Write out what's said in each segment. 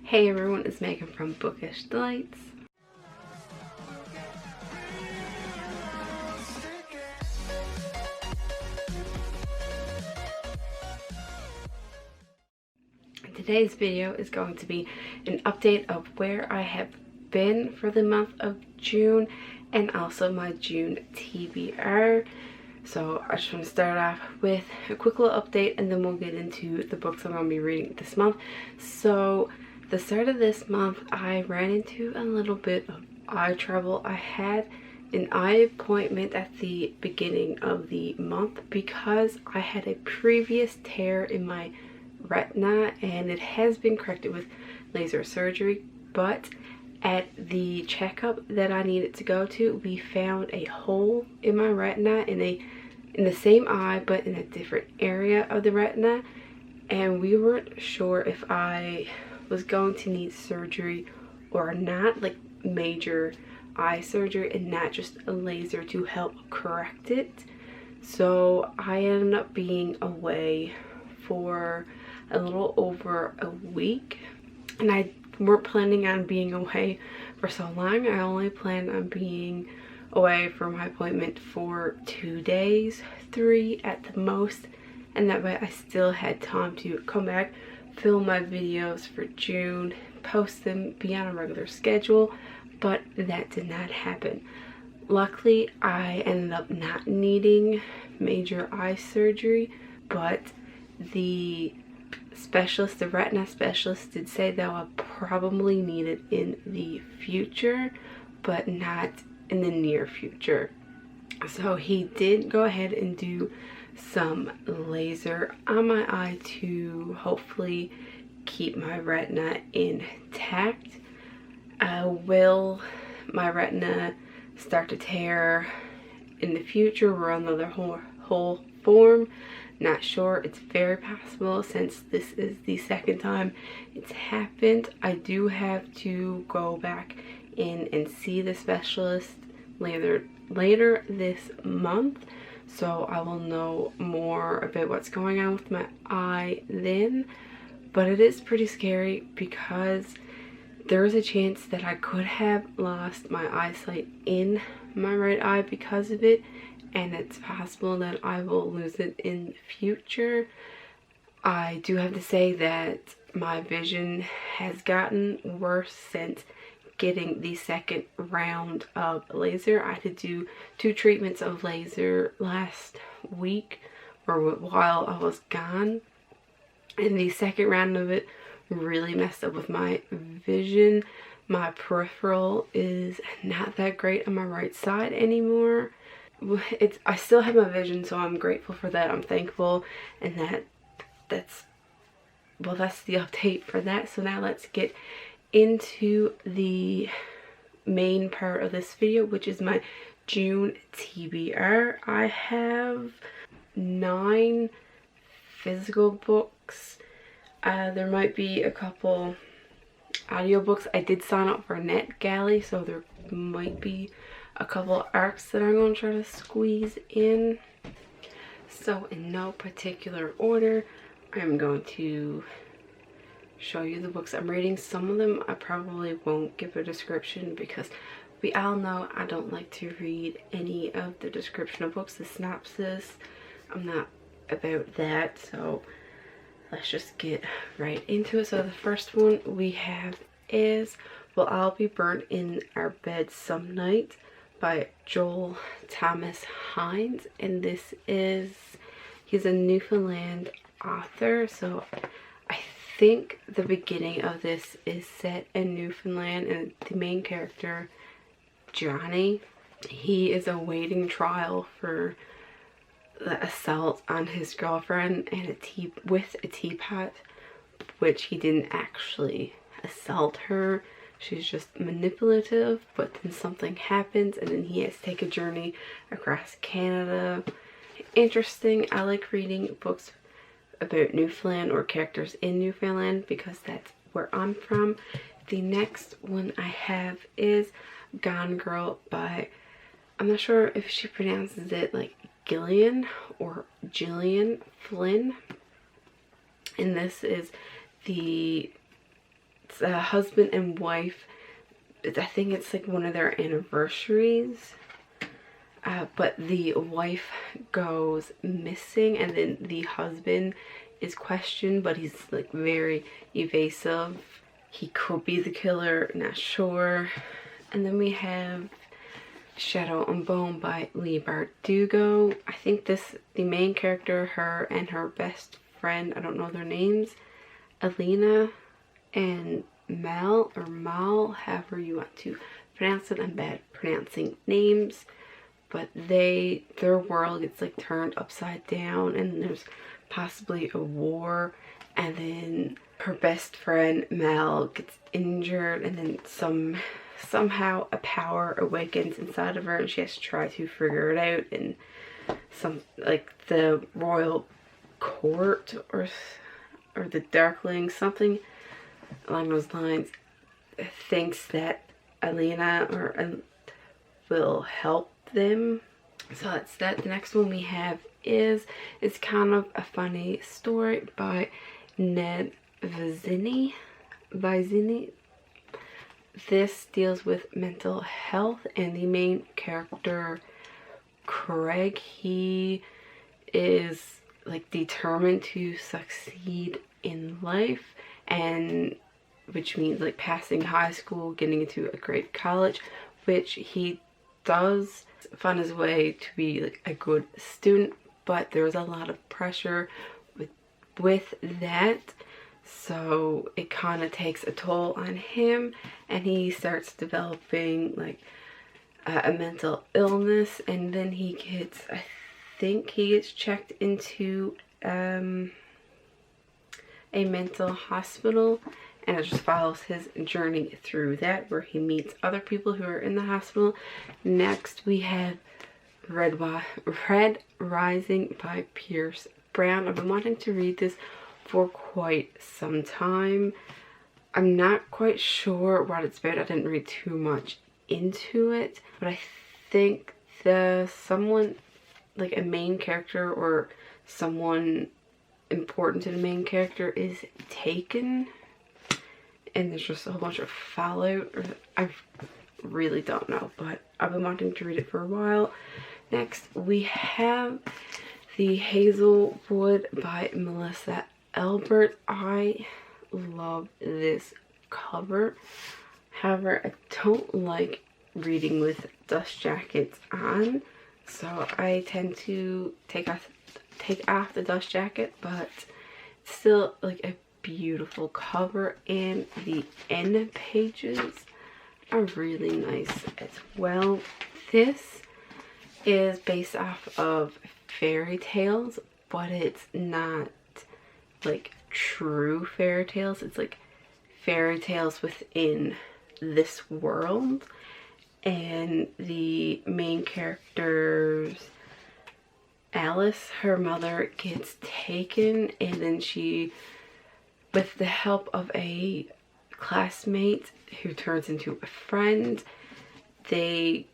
Hey everyone, it's Megan from Bookish Delights. Today's video is going to be an update of where I have been for the month of June and also my June TBR. So I just want to start off with a quick little update and then we'll get into the books I'm going to be reading this month. So the start of this month I ran into a little bit of eye trouble. I had an eye appointment at the beginning of the month because I had a previous tear in my retina and it has been corrected with laser surgery, but at the checkup that I needed to go to, we found a hole in my retina in the same eye but in a different area of the retina, and we weren't sure if I was going to need surgery or not, like major eye surgery and not just a laser to help correct it. So I ended up being away for a little over a week, and I weren't planning on being away for so long. I only planned on being away for my appointment for 2 days, 3 at the most, and that way I still had time to come back, film my videos for June, post them, be on a regular schedule, but that did not happen. Luckily, I ended up not needing major eye surgery, but the retina specialist did say that I'll probably need it in the future, but not in the near future. So he did go ahead and do some laser on my eye to hopefully keep my retina intact. Will my retina start to tear in the future or another whole form? Not sure. It's very possible since this is the second time it's happened. I do have to go back in and see the specialist later this month, so I will know more about what's going on with my eye then. But it is pretty scary because there is a chance that I could have lost my eyesight in my right eye because of it, and it's possible that I will lose it in the future. I do have to say that my vision has gotten worse since getting the second round of laser. I had to do 2 treatments of laser last week or while I was gone, and the second round of it really messed up with my vision. My peripheral is not that great on my right side anymore. I still have my vision, so I'm grateful for that. I'm thankful, and that's the update for that. So now let's get into the main part of this video, which is my June TBR. I have 9 physical books. There might be a couple audiobooks. I did sign up for NetGalley, so there might be a couple arcs that I'm going to try to squeeze in. So in no particular order, I'm going to show you the books I'm reading. Some of them I probably won't give a description because we all know I don't like to read any of the description of books, the synopsis. I'm not about that, so let's just get right into it. So the first one we have is We'll All Be Burnt in Our Bed Some Night by Joel Thomas Hines, and he's a Newfoundland author, so I think the beginning of this is set in Newfoundland, and the main character, Johnny, he is awaiting trial for the assault on his girlfriend and with a teapot, which he didn't actually assault her. She's just manipulative, but then something happens and then he has to take a journey across Canada. Interesting. I like reading books about Newfoundland or characters in Newfoundland because that's where I'm from. The next one I have is Gone Girl by, I'm not sure if she pronounces it like Gillian or Gillian Flynn. And this is the it's a husband and wife. I think it's like one of their anniversaries. But the wife goes missing, and then the husband is questioned, but he's like very evasive. He could be the killer, not sure. And then we have Shadow and Bone by Leigh Bardugo. I think the main character, her and her best friend, I don't know their names, Alina and Mal, or Mal, however you want to pronounce it. I'm bad pronouncing names. But their world gets like turned upside down, and there's possibly a war, and then her best friend Mal gets injured, and then somehow a power awakens inside of her, and she has to try to figure it out. And some, like, the royal court or the Darkling, something along those lines, thinks that Alina will help them. So that's that. The next one we have is, it's kind of a funny story by Ned Vizini. This deals with mental health, and the main character, Craig, he is like determined to succeed in life, and which means like passing high school, getting into a great college, which he does, find his way to be like a good student, but there's a lot of pressure with that, so it kind of takes a toll on him, and he starts developing like a mental illness, and then he gets, I think he gets checked into a mental hospital, and it just follows his journey through that, where he meets other people who are in the hospital. Next we have Red Rising by Pierce Brown. I've been wanting to read this for quite some time. I'm not quite sure what it's about. I didn't read too much into it, but I think someone, like a main character or someone important to the main character, is taken, and there's just a whole bunch of fallout. I really don't know, but I've been wanting to read it for a while. Next we have The Hazelwood by Melissa Albert. I love this cover. However, I don't like reading with dust jackets on, so I tend to take off the dust jacket, but still like a beautiful cover, and the end pages are really nice as well. This is based off of fairy tales, but it's not like true fairy tales. It's like fairy tales within this world, and the main character's Alice, her mother, gets taken, and then she, with the help of a classmate who turns into a friend, they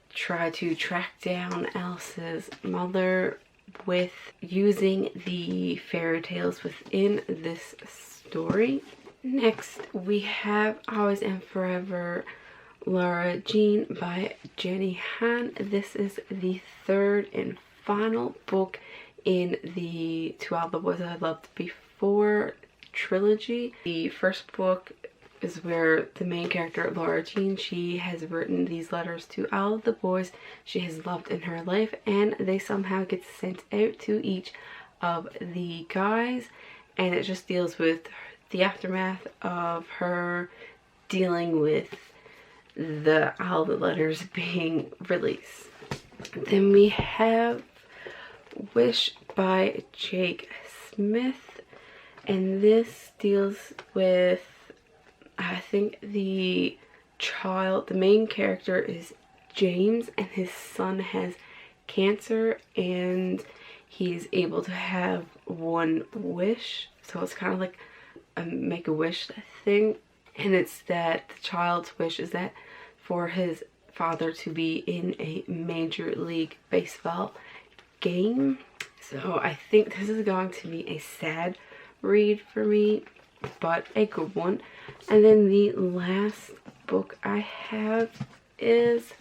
try to track down Alice's mother with using the fairy tales within this story. Next we have Always and Forever Laura Jean by Jenny Han. This is the third and final book in the To All the Boys That I Loved Before trilogy. The first book is where the main character, Laura Jean, she has written these letters to all of the boys she has loved in her life, and they somehow get sent out to each of the guys, and it just deals with the aftermath of her dealing with all the letters being released. Then we have Wish by Jake Smith, and this deals with, I think the main character is James, and his son has cancer, and he's able to have one wish, so it's kind of like a make-a-wish thing, and it's that the child's wish is that for his father to be in a Major League Baseball game. So I think this is going to be a sad read for me, but a good one. And then the last book I have is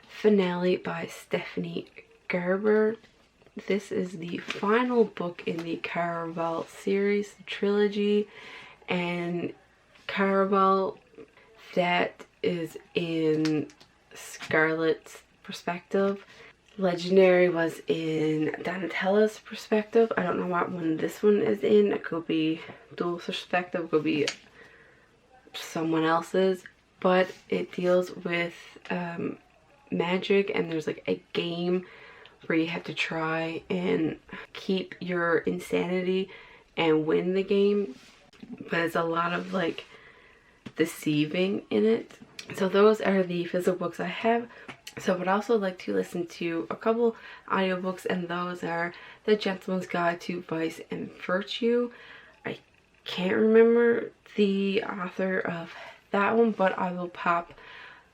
Finale by Stephanie Gerber. This is the final book in the Caraval series trilogy, and Caraval, that is in Scarlett's perspective. Legendary was in Donatella's perspective. I don't know what one this one is in. It could be dual perspective, it could be someone else's, but it deals with magic, and there's like a game where you have to try and keep your insanity and win the game, but there's a lot of like deceiving in it. So those are the physical books I have. So I would also like to listen to a couple audiobooks, and those are The Gentleman's Guide to Vice and Virtue. I can't remember the author of that one, but I will pop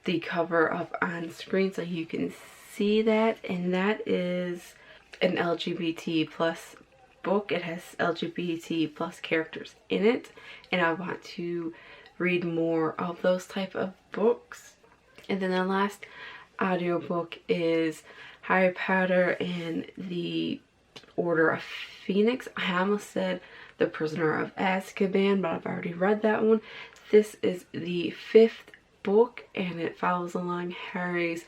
the cover up on screen so you can see that. And that is an LGBT plus book. It has LGBT plus characters in it, and I want to read more of those type of books. And then the last audiobook is Harry Potter and the Order of Phoenix. I almost said The Prisoner of Azkaban, but I've already read that one. This is the 5th book, and it follows along Harry's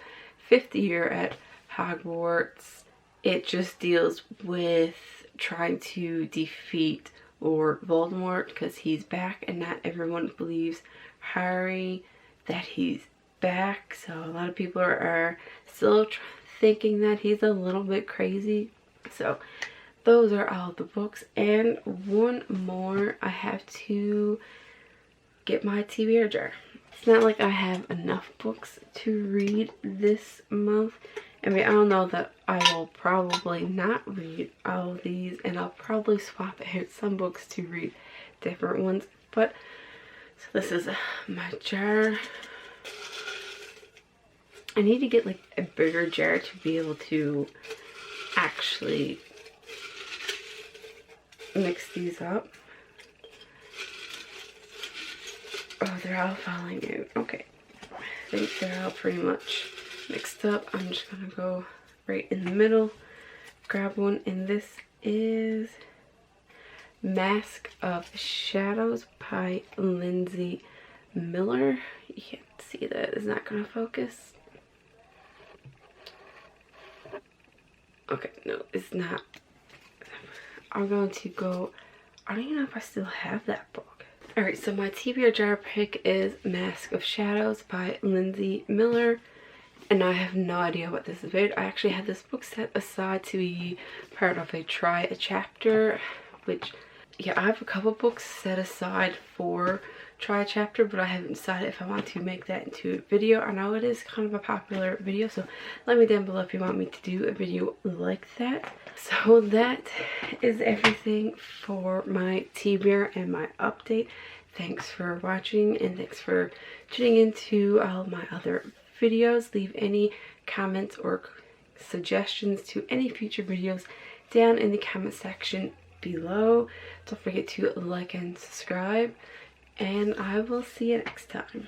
5th year at Hogwarts. It just deals with trying to defeat Lord Voldemort, because he's back and not everyone believes Harry that he's back. So a lot of people are still thinking that he's a little bit crazy. So those are all the books. And one more, I have to get my TBR jar. It's not like I have enough books to read this month. I mean, I don't know that I will probably not read all of these, and I'll probably swap out some books to read different ones. But so this is my jar. I need to get like a bigger jar to be able to actually mix these up. Oh, they're all falling out. Okay, I think they're all pretty much mixed up. I'm just gonna go right in the middle, grab one, and this is Mask of Shadows by Lindsay Miller. You can't see that, it's not gonna focus. Okay, no, it's not. I'm going to go, I don't even know if I still have that book. Alright, so my TBR jar pick is Mask of Shadows by Lindsay Miller. And I have no idea what this is about. I actually had this book set aside to be part of a try a chapter, which, yeah, I have a couple books set aside for try a chapter, but I haven't decided if I want to make that into a video. I know it is kind of a popular video, so let me down below if you want me to do a video like that. So that is everything for my TBR and my update. Thanks for watching, and thanks for tuning into all my other videos. Leave any comments or suggestions to any future videos down in the comment section below. Don't forget to like and subscribe, and I will see you next time.